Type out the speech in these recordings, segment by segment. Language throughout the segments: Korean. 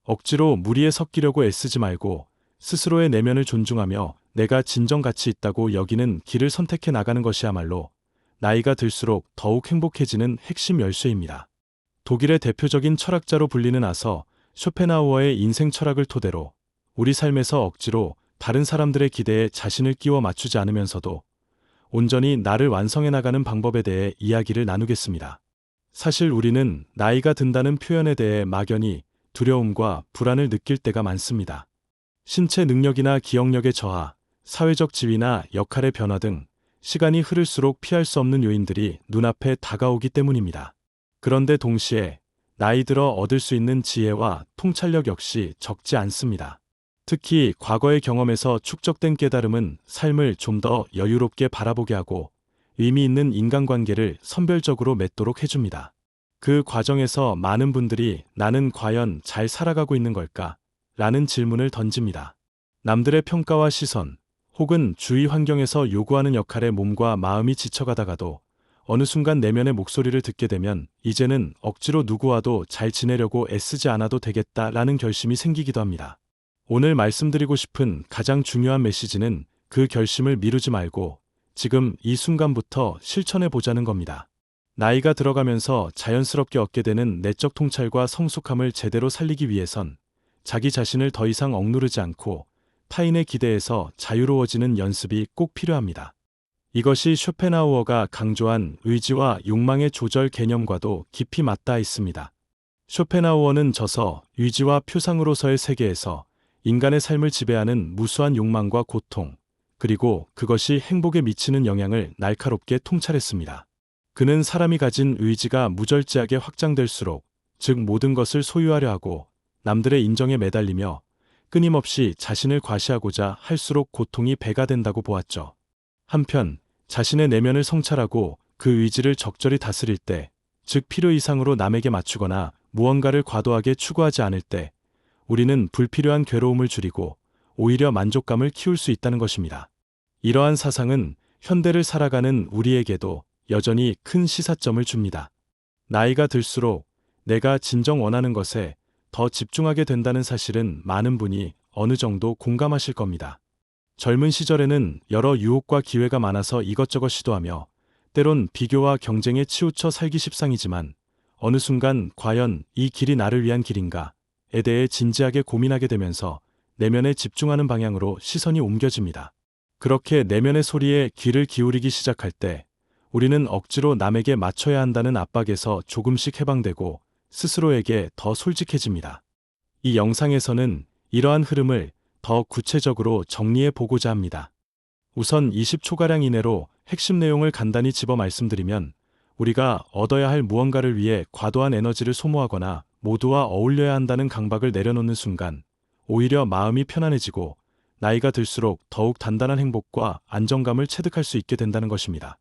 억지로 무리에 섞이려고 애쓰지 말고 스스로의 내면을 존중하며 내가 진정 가치 있다고 여기는 길을 선택해 나가는 것이야말로 나이가 들수록 더욱 행복해지는 핵심 열쇠입니다. 독일의 대표적인 철학자로 불리는 아서 쇼펜하우어의 인생 철학을 토대로 우리 삶에서 억지로 다른 사람들의 기대에 자신을 끼워 맞추지 않으면서도 온전히 나를 완성해 나가는 방법에 대해 이야기를 나누겠습니다. 사실 우리는 나이가 든다는 표현에 대해 막연히 두려움과 불안을 느낄 때가 많습니다. 신체 능력이나 기억력의 저하, 사회적 지위나 역할의 변화 등 시간이 흐를수록 피할 수 없는 요인들이 눈앞에 다가오기 때문입니다. 그런데 동시에 나이 들어 얻을 수 있는 지혜와 통찰력 역시 적지 않습니다. 특히 과거의 경험에서 축적된 깨달음은 삶을 좀 더 여유롭게 바라보게 하고 의미 있는 인간관계를 선별적으로 맺도록 해줍니다. 그 과정에서 많은 분들이 나는 과연 잘 살아가고 있는 걸까? 라는 질문을 던집니다. 남들의 평가와 시선, 혹은 주위 환경에서 요구하는 역할에 몸과 마음이 지쳐가다가도 어느 순간 내면의 목소리를 듣게 되면 이제는 억지로 누구와도 잘 지내려고 애쓰지 않아도 되겠다라는 결심이 생기기도 합니다. 오늘 말씀드리고 싶은 가장 중요한 메시지는 그 결심을 미루지 말고 지금 이 순간부터 실천해 보자는 겁니다. 나이가 들어가면서 자연스럽게 얻게 되는 내적 통찰과 성숙함을 제대로 살리기 위해선 자기 자신을 더 이상 억누르지 않고 타인의 기대에서 자유로워지는 연습이 꼭 필요합니다. 이것이 쇼펜하우어가 강조한 의지와 욕망의 조절 개념과도 깊이 맞닿아 있습니다. 쇼펜하우어는 저서 의지와 표상으로서의 세계에서 인간의 삶을 지배하는 무수한 욕망과 고통, 그리고 그것이 행복에 미치는 영향을 날카롭게 통찰했습니다. 그는 사람이 가진 의지가 무절제하게 확장될수록, 즉 모든 것을 소유하려 하고 남들의 인정에 매달리며 끊임없이 자신을 과시하고자 할수록 고통이 배가 된다고 보았죠. 한편 자신의 내면을 성찰하고 그 의지를 적절히 다스릴 때, 즉 필요 이상으로 남에게 맞추거나 무언가를 과도하게 추구하지 않을 때 우리는 불필요한 괴로움을 줄이고 오히려 만족감을 키울 수 있다는 것입니다. 이러한 사상은 현대를 살아가는 우리에게도 여전히 큰 시사점을 줍니다. 나이가 들수록 내가 진정 원하는 것에 더 집중하게 된다는 사실은 많은 분이 어느 정도 공감하실 겁니다. 젊은 시절에는 여러 유혹과 기회가 많아서 이것저것 시도하며 때론 비교와 경쟁에 치우쳐 살기 십상이지만 어느 순간 과연 이 길이 나를 위한 길인가에 대해 진지하게 고민하게 되면서 내면에 집중하는 방향으로 시선이 옮겨집니다. 그렇게 내면의 소리에 귀를 기울이기 시작할 때 우리는 억지로 남에게 맞춰야 한다는 압박에서 조금씩 해방되고 스스로에게 더 솔직해집니다. 이 영상에서는 이러한 흐름을 더 구체적으로 정리해 보고자 합니다. 우선 20초가량 이내로 핵심 내용을 간단히 집어 말씀드리면 우리가 얻어야 할 무언가를 위해 과도한 에너지를 소모하거나 모두와 어울려야 한다는 강박을 내려놓는 순간 오히려 마음이 편안해지고 나이가 들수록 더욱 단단한 행복과 안정감을 체득할 수 있게 된다는 것입니다.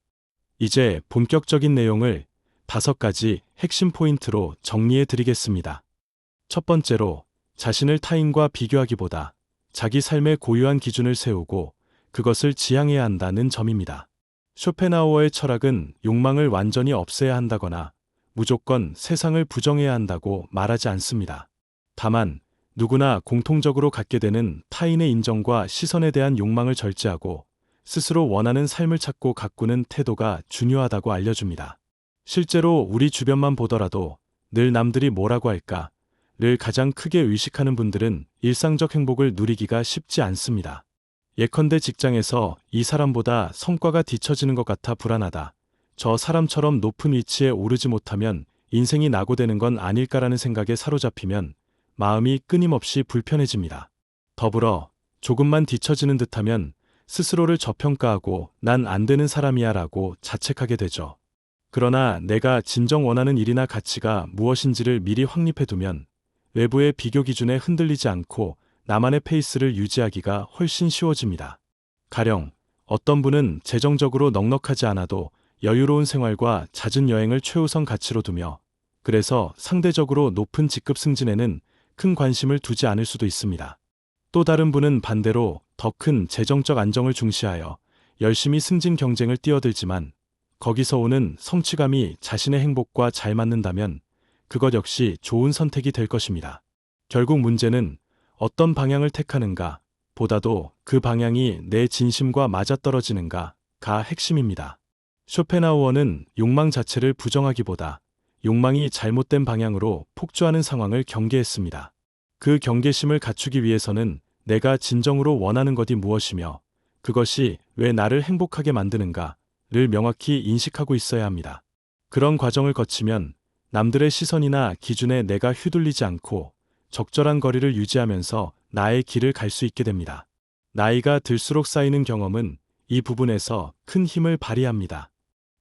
이제 본격적인 내용을 5가지 핵심 포인트로 정리해 드리겠습니다. 첫 번째로 자신을 타인과 비교하기보다 자기 삶의 고유한 기준을 세우고 그것을 지향해야 한다는 점입니다. 쇼펜하우어의 철학은 욕망을 완전히 없애야 한다거나 무조건 세상을 부정해야 한다고 말하지 않습니다. 다만 누구나 공통적으로 갖게 되는 타인의 인정과 시선에 대한 욕망을 절제하고 스스로 원하는 삶을 찾고 가꾸는 태도가 중요하다고 알려줍니다. 실제로 우리 주변만 보더라도 늘 남들이 뭐라고 할까를 가장 크게 의식하는 분들은 일상적 행복을 누리기가 쉽지 않습니다. 예컨대 직장에서 이 사람보다 성과가 뒤처지는 것 같아 불안하다. 저 사람처럼 높은 위치에 오르지 못하면 인생이 낙오되는 건 아닐까라는 생각에 사로잡히면 마음이 끊임없이 불편해집니다. 더불어 조금만 뒤처지는 듯하면 스스로를 저평가하고 난 안 되는 사람이야 라고 자책하게 되죠. 그러나 내가 진정 원하는 일이나 가치가 무엇인지를 미리 확립해두면 외부의 비교 기준에 흔들리지 않고 나만의 페이스를 유지하기가 훨씬 쉬워집니다. 가령 어떤 분은 재정적으로 넉넉하지 않아도 여유로운 생활과 잦은 여행을 최우선 가치로 두며 그래서 상대적으로 높은 직급 승진에는 큰 관심을 두지 않을 수도 있습니다. 또 다른 분은 반대로 더 큰 재정적 안정을 중시하여 열심히 승진 경쟁을 뛰어들지만 거기서 오는 성취감이 자신의 행복과 잘 맞는다면 그것 역시 좋은 선택이 될 것입니다. 결국 문제는 어떤 방향을 택하는가 보다도 그 방향이 내 진심과 맞아떨어지는가가 핵심입니다. 쇼펜하우어는 욕망 자체를 부정하기보다 욕망이 잘못된 방향으로 폭주하는 상황을 경계했습니다. 그 경계심을 갖추기 위해서는 내가 진정으로 원하는 것이 무엇이며 그것이 왜 나를 행복하게 만드는가를 명확히 인식하고 있어야 합니다. 그런 과정을 거치면 남들의 시선이나 기준에 내가 휘둘리지 않고 적절한 거리를 유지하면서 나의 길을 갈 수 있게 됩니다. 나이가 들수록 쌓이는 경험은 이 부분에서 큰 힘을 발휘합니다.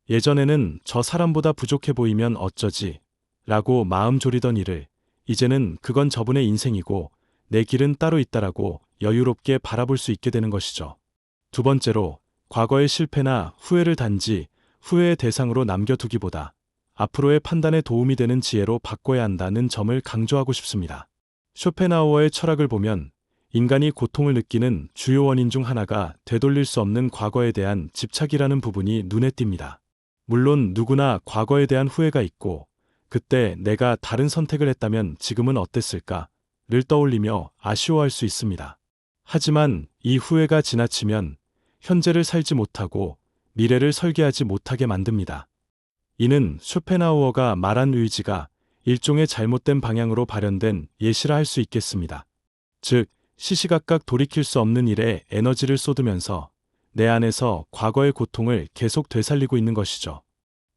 예전에는 저 사람보다 부족해 보이면 어쩌지? 라고 마음 졸이던 일을 이제는 그건 저분의 인생이고 내 길은 따로 있다라고 여유롭게 바라볼 수 있게 되는 것이죠. 두 번째로, 과거의 실패나 후회를 단지 후회의 대상으로 남겨두기보다 앞으로의 판단에 도움이 되는 지혜로 바꿔야 한다는 점을 강조하고 싶습니다. 쇼펜하우어의 철학을 보면 인간이 고통을 느끼는 주요 원인 중 하나가 되돌릴 수 없는 과거에 대한 집착이라는 부분이 눈에 띕니다. 물론 누구나 과거에 대한 후회가 있고 그때 내가 다른 선택을 했다면 지금은 어땠을까를 떠올리며 아쉬워할 수 있습니다. 하지만 이 후회가 지나치면 현재를 살지 못하고 미래를 설계하지 못하게 만듭니다. 이는 쇼펜하우어가 말한 의지가 일종의 잘못된 방향으로 발현된 예시라 할 수 있겠습니다. 즉, 시시각각 돌이킬 수 없는 일에 에너지를 쏟으면서 내 안에서 과거의 고통을 계속 되살리고 있는 것이죠.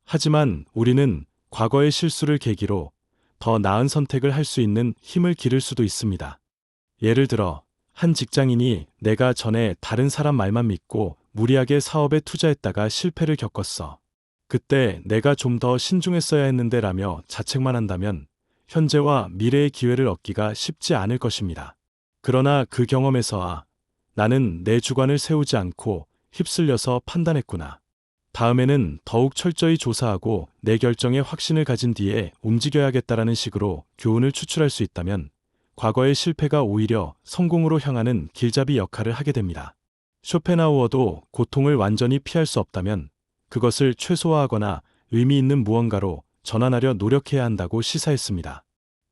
하지만 우리는 과거의 실수를 계기로 더 나은 선택을 할 수 있는 힘을 기를 수도 있습니다. 예를 들어, 한 직장인이 내가 전에 다른 사람 말만 믿고 무리하게 사업에 투자했다가 실패를 겪었어. 그때 내가 좀 더 신중했어야 했는데 라며 자책만 한다면 현재와 미래의 기회를 얻기가 쉽지 않을 것입니다. 그러나 그 경험에서 나는 내 주관을 세우지 않고 휩쓸려서 판단했구나. 다음에는 더욱 철저히 조사하고 내 결정에 확신을 가진 뒤에 움직여야겠다라는 식으로 교훈을 추출할 수 있다면 과거의 실패가 오히려 성공으로 향하는 길잡이 역할을 하게 됩니다. 쇼펜하우어도 고통을 완전히 피할 수 없다면 그것을 최소화하거나 의미 있는 무언가로 전환하려 노력해야 한다고 시사했습니다.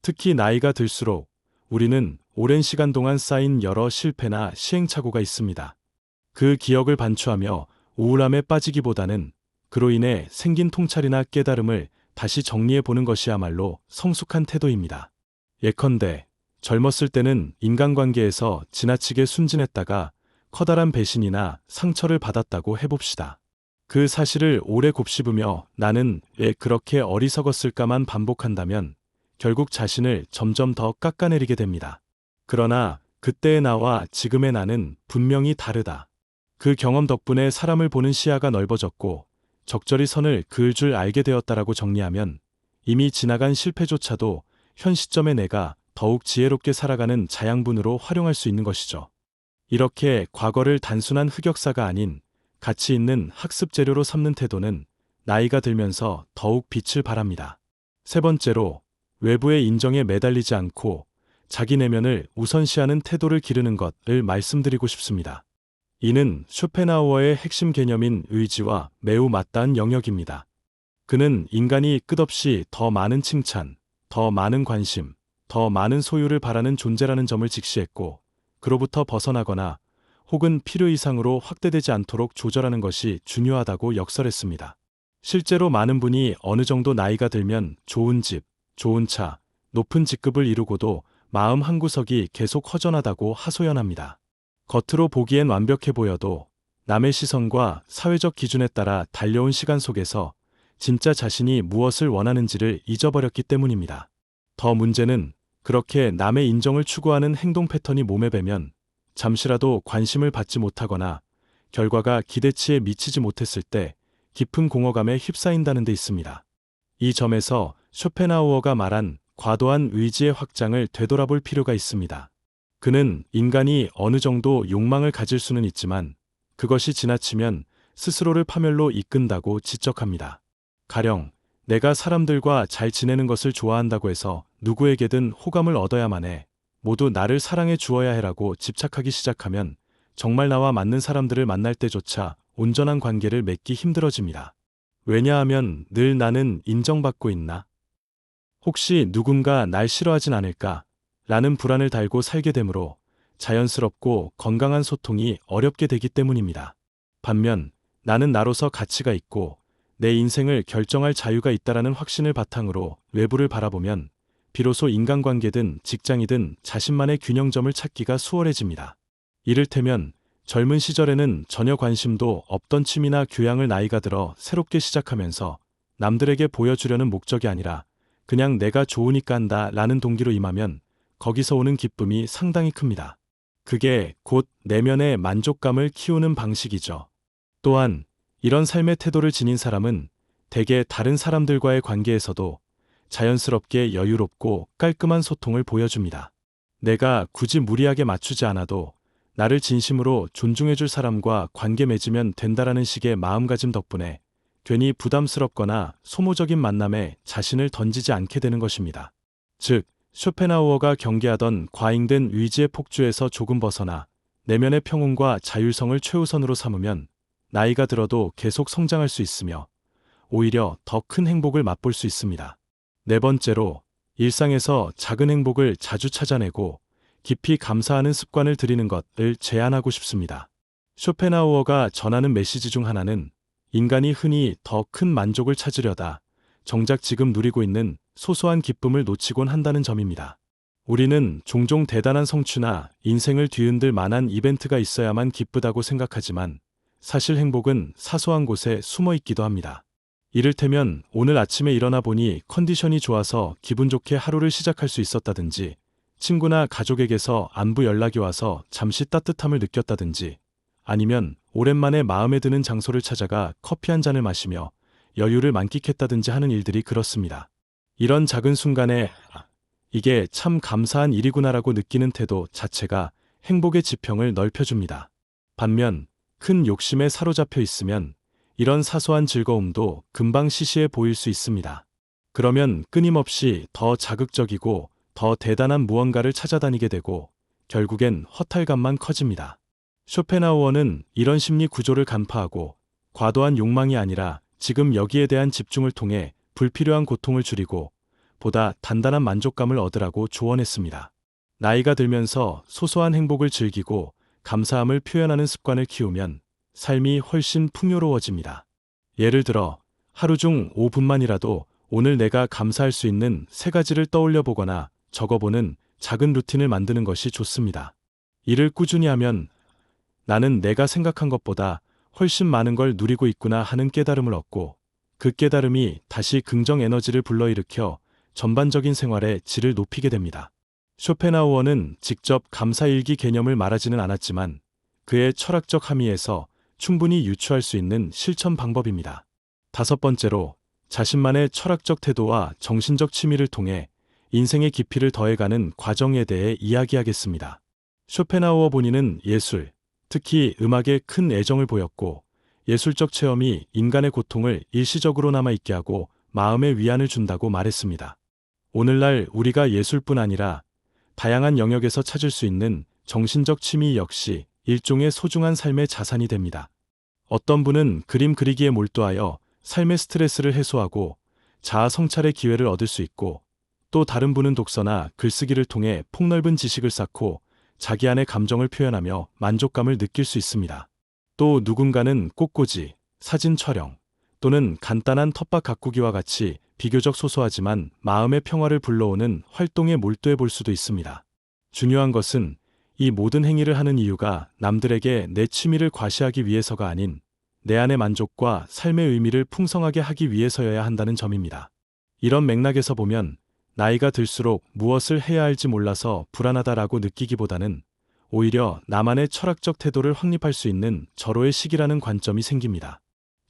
특히 나이가 들수록 우리는 오랜 시간 동안 쌓인 여러 실패나 시행착오가 있습니다. 그 기억을 반추하며 우울함에 빠지기보다는 그로 인해 생긴 통찰이나 깨달음을 다시 정리해보는 것이야말로 성숙한 태도입니다. 예컨대 젊었을 때는 인간관계에서 지나치게 순진했다가 커다란 배신이나 상처를 받았다고 해봅시다. 그 사실을 오래 곱씹으며 나는 왜 그렇게 어리석었을까만 반복한다면 결국 자신을 점점 더 깎아내리게 됩니다. 그러나 그때의 나와 지금의 나는 분명히 다르다. 그 경험 덕분에 사람을 보는 시야가 넓어졌고 적절히 선을 그을 줄 알게 되었다라고 정리하면 이미 지나간 실패조차도 현 시점의 내가 더욱 지혜롭게 살아가는 자양분으로 활용할 수 있는 것이죠. 이렇게 과거를 단순한 흑역사가 아닌 가치 있는 학습 재료로 삼는 태도는 나이가 들면서 더욱 빛을 발합니다. 세 번째로, 외부의 인정에 매달리지 않고 자기 내면을 우선시하는 태도를 기르는 것을 말씀드리고 싶습니다. 이는 쇼펜하우어의 핵심 개념인 의지와 매우 맞닿은 영역입니다. 그는 인간이 끝없이 더 많은 칭찬, 더 많은 관심, 더 많은 소유를 바라는 존재라는 점을 직시했고, 그로부터 벗어나거나 혹은 필요 이상으로 확대되지 않도록 조절하는 것이 중요하다고 역설했습니다. 실제로 많은 분이 어느 정도 나이가 들면 좋은 집, 좋은 차, 높은 직급을 이루고도 마음 한구석이 계속 허전하다고 하소연합니다. 겉으로 보기엔 완벽해 보여도 남의 시선과 사회적 기준에 따라 달려온 시간 속에서 진짜 자신이 무엇을 원하는지를 잊어버렸기 때문입니다. 더 문제는 그렇게 남의 인정을 추구하는 행동 패턴이 몸에 배면 잠시라도 관심을 받지 못하거나 결과가 기대치에 미치지 못했을 때 깊은 공허감에 휩싸인다는 데 있습니다. 이 점에서 쇼펜하우어가 말한 과도한 의지의 확장을 되돌아볼 필요가 있습니다. 그는 인간이 어느 정도 욕망을 가질 수는 있지만 그것이 지나치면 스스로를 파멸로 이끈다고 지적합니다. 가령 내가 사람들과 잘 지내는 것을 좋아한다고 해서 누구에게든 호감을 얻어야만 해, 모두 나를 사랑해 주어야 해라고 집착하기 시작하면 정말 나와 맞는 사람들을 만날 때조차 온전한 관계를 맺기 힘들어집니다. 왜냐하면 늘 나는 인정받고 있나? 혹시 누군가 날 싫어하진 않을까? 라는 불안을 달고 살게 되므로 자연스럽고 건강한 소통이 어렵게 되기 때문입니다. 반면 나는 나로서 가치가 있고 내 인생을 결정할 자유가 있다라는 확신을 바탕으로 외부를 바라보면 비로소 인간관계든 직장이든 자신만의 균형점을 찾기가 수월해집니다. 이를테면 젊은 시절에는 전혀 관심도 없던 취미나 교양을 나이가 들어 새롭게 시작하면서 남들에게 보여주려는 목적이 아니라 그냥 내가 좋으니까 한다 라는 동기로 임하면 거기서 오는 기쁨이 상당히 큽니다. 그게 곧 내면의 만족감을 키우는 방식이죠. 또한 이런 삶의 태도를 지닌 사람은 대개 다른 사람들과의 관계에서도 자연스럽게 여유롭고 깔끔한 소통을 보여줍니다. 내가 굳이 무리하게 맞추지 않아도 나를 진심으로 존중해줄 사람과 관계 맺으면 된다라는 식의 마음가짐 덕분에 괜히 부담스럽거나 소모적인 만남에 자신을 던지지 않게 되는 것입니다. 즉, 쇼펜하우어가 경계하던 과잉된 의지의 폭주에서 조금 벗어나 내면의 평온과 자율성을 최우선으로 삼으면 나이가 들어도 계속 성장할 수 있으며 오히려 더 큰 행복을 맛볼 수 있습니다. 네 번째로, 일상에서 작은 행복을 자주 찾아내고 깊이 감사하는 습관을 들이는 것을 제안하고 싶습니다. 쇼펜하우어가 전하는 메시지 중 하나는 인간이 흔히 더 큰 만족을 찾으려다 정작 지금 누리고 있는 소소한 기쁨을 놓치곤 한다는 점입니다. 우리는 종종 대단한 성취나 인생을 뒤흔들 만한 이벤트가 있어야만 기쁘다고 생각하지만 사실 행복은 사소한 곳에 숨어 있기도 합니다. 이를테면 오늘 아침에 일어나 보니 컨디션이 좋아서 기분 좋게 하루를 시작할 수 있었다든지, 친구나 가족에게서 안부 연락이 와서 잠시 따뜻함을 느꼈다든지, 아니면 오랜만에 마음에 드는 장소를 찾아가 커피 한 잔을 마시며 여유를 만끽했다든지 하는 일들이 그렇습니다. 이런 작은 순간에 이게 참 감사한 일이구나라고 느끼는 태도 자체가 행복의 지평을 넓혀줍니다. 반면 큰 욕심에 사로잡혀 있으면 이런 사소한 즐거움도 금방 시시해 보일 수 있습니다. 그러면 끊임없이 더 자극적이고 더 대단한 무언가를 찾아다니게 되고 결국엔 허탈감만 커집니다. 쇼펜하우어는 이런 심리 구조를 간파하고 과도한 욕망이 아니라 지금 여기에 대한 집중을 통해 불필요한 고통을 줄이고 보다 단단한 만족감을 얻으라고 조언했습니다. 나이가 들면서 소소한 행복을 즐기고 감사함을 표현하는 습관을 키우면 삶이 훨씬 풍요로워집니다. 예를 들어 하루 중 5분만이라도 오늘 내가 감사할 수 있는 3가지를 떠올려 보거나 적어보는 작은 루틴을 만드는 것이 좋습니다. 이를 꾸준히 하면 나는 내가 생각한 것보다 훨씬 많은 걸 누리고 있구나 하는 깨달음을 얻고 그 깨달음이 다시 긍정 에너지를 불러일으켜 전반적인 생활의 질을 높이게 됩니다. 쇼펜하우어는 직접 감사일기 개념을 말하지는 않았지만 그의 철학적 함의에서 충분히 유추할 수 있는 실천 방법입니다. 5번째로, 자신만의 철학적 태도와 정신적 취미를 통해 인생의 깊이를 더해가는 과정에 대해 이야기하겠습니다. 쇼펜하우어 본인은 예술, 특히 음악에 큰 애정을 보였고 예술적 체험이 인간의 고통을 일시적으로나마 잊게 하고 마음의 위안을 준다고 말했습니다. 오늘날 우리가 예술뿐 아니라 다양한 영역에서 찾을 수 있는 정신적 취미 역시 일종의 소중한 삶의 자산이 됩니다. 어떤 분은 그림 그리기에 몰두하여 삶의 스트레스를 해소하고 자아 성찰의 기회를 얻을 수 있고, 또 다른 분은 독서나 글쓰기를 통해 폭넓은 지식을 쌓고 자기 안의 감정을 표현하며 만족감을 느낄 수 있습니다. 또 누군가는 꽃꽂이, 사진 촬영, 또는 간단한 텃밭 가꾸기와 같이 비교적 소소하지만 마음의 평화를 불러오는 활동에 몰두해 볼 수도 있습니다. 중요한 것은 이 모든 행위를 하는 이유가 남들에게 내 취미를 과시하기 위해서가 아닌 내 안의 만족과 삶의 의미를 풍성하게 하기 위해서여야 한다는 점입니다. 이런 맥락에서 보면 나이가 들수록 무엇을 해야 할지 몰라서 불안하다라고 느끼기보다는 오히려 나만의 철학적 태도를 확립할 수 있는 절호의 시기라는 관점이 생깁니다.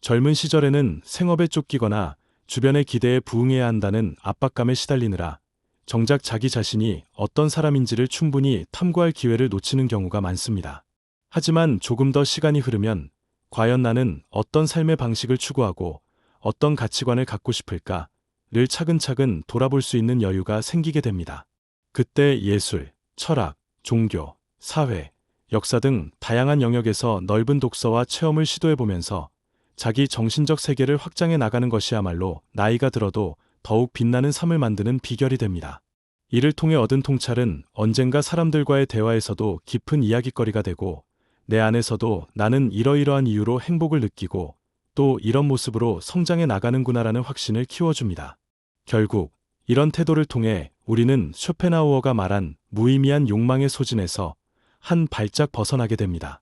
젊은 시절에는 생업에 쫓기거나 주변의 기대에 부응해야 한다는 압박감에 시달리느라 정작 자기 자신이 어떤 사람인지를 충분히 탐구할 기회를 놓치는 경우가 많습니다. 하지만 조금 더 시간이 흐르면 과연 나는 어떤 삶의 방식을 추구하고 어떤 가치관을 갖고 싶을까를 차근차근 돌아볼 수 있는 여유가 생기게 됩니다. 그때 예술, 철학, 종교, 사회, 역사 등 다양한 영역에서 넓은 독서와 체험을 시도해보면서 자기 정신적 세계를 확장해 나가는 것이야말로 나이가 들어도 더욱 빛나는 삶을 만드는 비결이 됩니다. 이를 통해 얻은 통찰은 언젠가 사람들과의 대화에서도 깊은 이야깃거리가 되고 내 안에서도 나는 이러이러한 이유로 행복을 느끼고 또 이런 모습으로 성장해 나가는구나라는 확신을 키워줍니다. 결국 이런 태도를 통해 우리는 쇼펜하우어가 말한 무의미한 욕망의 소진에서 한 발짝 벗어나게 됩니다.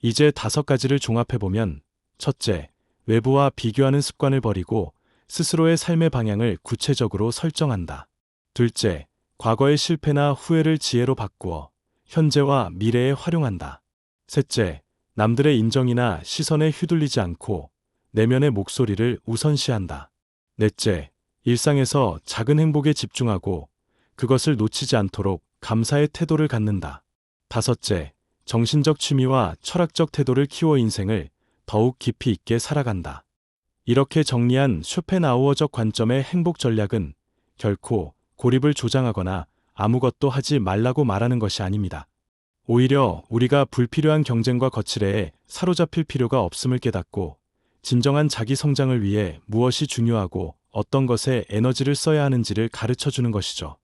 이제 5가지를 종합해보면 첫째, 외부와 비교하는 습관을 버리고 스스로의 삶의 방향을 구체적으로 설정한다. 둘째, 과거의 실패나 후회를 지혜로 바꾸어 현재와 미래에 활용한다. 셋째, 남들의 인정이나 시선에 휘둘리지 않고 내면의 목소리를 우선시한다. 넷째, 일상에서 작은 행복에 집중하고 그것을 놓치지 않도록 감사의 태도를 갖는다. 다섯째, 정신적 취미와 철학적 태도를 키워 인생을 더욱 깊이 있게 살아간다. 이렇게 정리한 쇼펜하우어적 관점의 행복 전략은 결코 고립을 조장하거나 아무것도 하지 말라고 말하는 것이 아닙니다. 오히려 우리가 불필요한 경쟁과 거칠애에 사로잡힐 필요가 없음을 깨닫고 진정한 자기 성장을 위해 무엇이 중요하고 어떤 것에 에너지를 써야 하는지를 가르쳐주는 것이죠.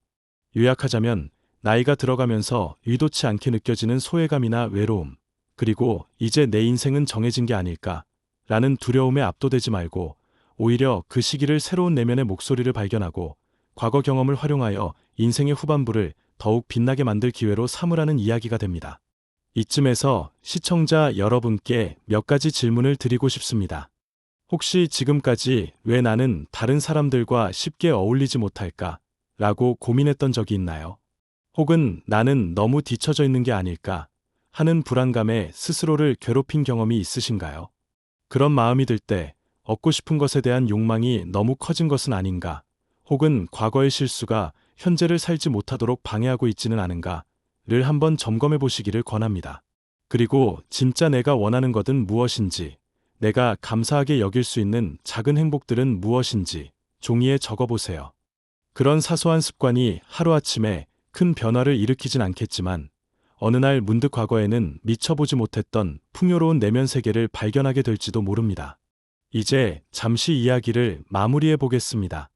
요약하자면 나이가 들어가면서 의도치 않게 느껴지는 소외감이나 외로움, 그리고 이제 내 인생은 정해진 게 아닐까 라는 두려움에 압도되지 말고 오히려 그 시기를 새로운 내면의 목소리를 발견하고 과거 경험을 활용하여 인생의 후반부를 더욱 빛나게 만들 기회로 삼으라는 이야기가 됩니다. 이쯤에서 시청자 여러분께 몇 가지 질문을 드리고 싶습니다. 혹시 지금까지 왜 나는 다른 사람들과 쉽게 어울리지 못할까? 라고 고민했던 적이 있나요? 혹은 나는 너무 뒤처져 있는 게 아닐까? 하는 불안감에 스스로를 괴롭힌 경험이 있으신가요? 그런 마음이 들 때 얻고 싶은 것에 대한 욕망이 너무 커진 것은 아닌가? 혹은 과거의 실수가 현재를 살지 못하도록 방해하고 있지는 않은가를 한번 점검해 보시기를 권합니다. 그리고 진짜 내가 원하는 것은 무엇인지, 내가 감사하게 여길 수 있는 작은 행복들은 무엇인지 종이에 적어보세요. 그런 사소한 습관이 하루아침에 큰 변화를 일으키진 않겠지만 어느 날 문득 과거에는 미쳐보지 못했던 풍요로운 내면 세계를 발견하게 될지도 모릅니다. 이제 잠시 이야기를 마무리해 보겠습니다.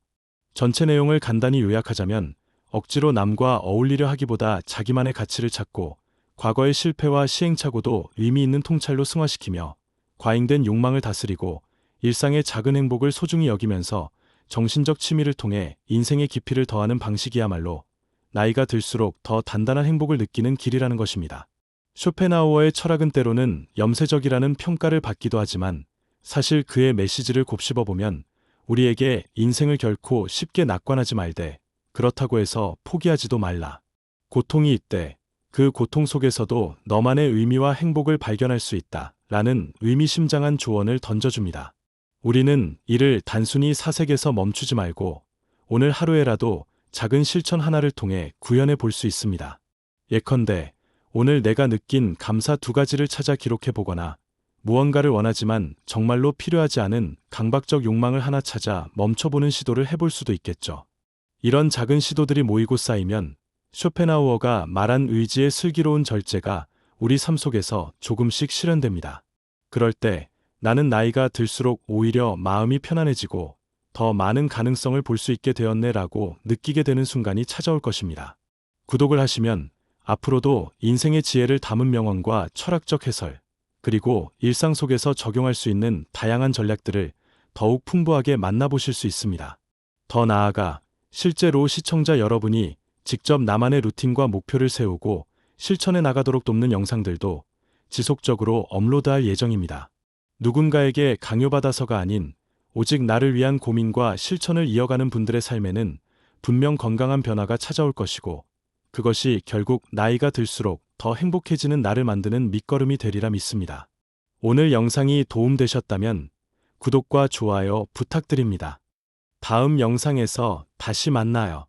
전체 내용을 간단히 요약하자면 억지로 남과 어울리려 하기보다 자기만의 가치를 찾고 과거의 실패와 시행착오도 의미 있는 통찰로 승화시키며 과잉된 욕망을 다스리고 일상의 작은 행복을 소중히 여기면서 정신적 취미를 통해 인생의 깊이를 더하는 방식이야말로 나이가 들수록 더 단단한 행복을 느끼는 길이라는 것입니다. 쇼펜하우어의 철학은 때로는 염세적이라는 평가를 받기도 하지만 사실 그의 메시지를 곱씹어보면 우리에게 인생을 결코 쉽게 낙관하지 말되 그렇다고 해서 포기하지도 말라. 고통이 있대. 그 고통 속에서도 너만의 의미와 행복을 발견할 수 있다. 라는 의미심장한 조언을 던져줍니다. 우리는 이를 단순히 사색에서 멈추지 말고 오늘 하루에라도 작은 실천 하나를 통해 구현해 볼 수 있습니다. 예컨대 오늘 내가 느낀 감사 2가지를 찾아 기록해 보거나 무언가를 원하지만 정말로 필요하지 않은 강박적 욕망을 하나 찾아 멈춰보는 시도를 해볼 수도 있겠죠. 이런 작은 시도들이 모이고 쌓이면 쇼펜하우어가 말한 의지의 슬기로운 절제가 우리 삶 속에서 조금씩 실현됩니다. 그럴 때 나는 나이가 들수록 오히려 마음이 편안해지고 더 많은 가능성을 볼 수 있게 되었네라고 느끼게 되는 순간이 찾아올 것입니다. 구독을 하시면 앞으로도 인생의 지혜를 담은 명언과 철학적 해설, 그리고 일상 속에서 적용할 수 있는 다양한 전략들을 더욱 풍부하게 만나보실 수 있습니다. 더 나아가 실제로 시청자 여러분이 직접 나만의 루틴과 목표를 세우고 실천해 나가도록 돕는 영상들도 지속적으로 업로드할 예정입니다. 누군가에게 강요받아서가 아닌 오직 나를 위한 고민과 실천을 이어가는 분들의 삶에는 분명 건강한 변화가 찾아올 것이고 그것이 결국 나이가 들수록 더 행복해지는 나를 만드는 밑거름이 되리라 믿습니다. 오늘 영상이 도움되셨다면 구독과 좋아요 부탁드립니다. 다음 영상에서 다시 만나요.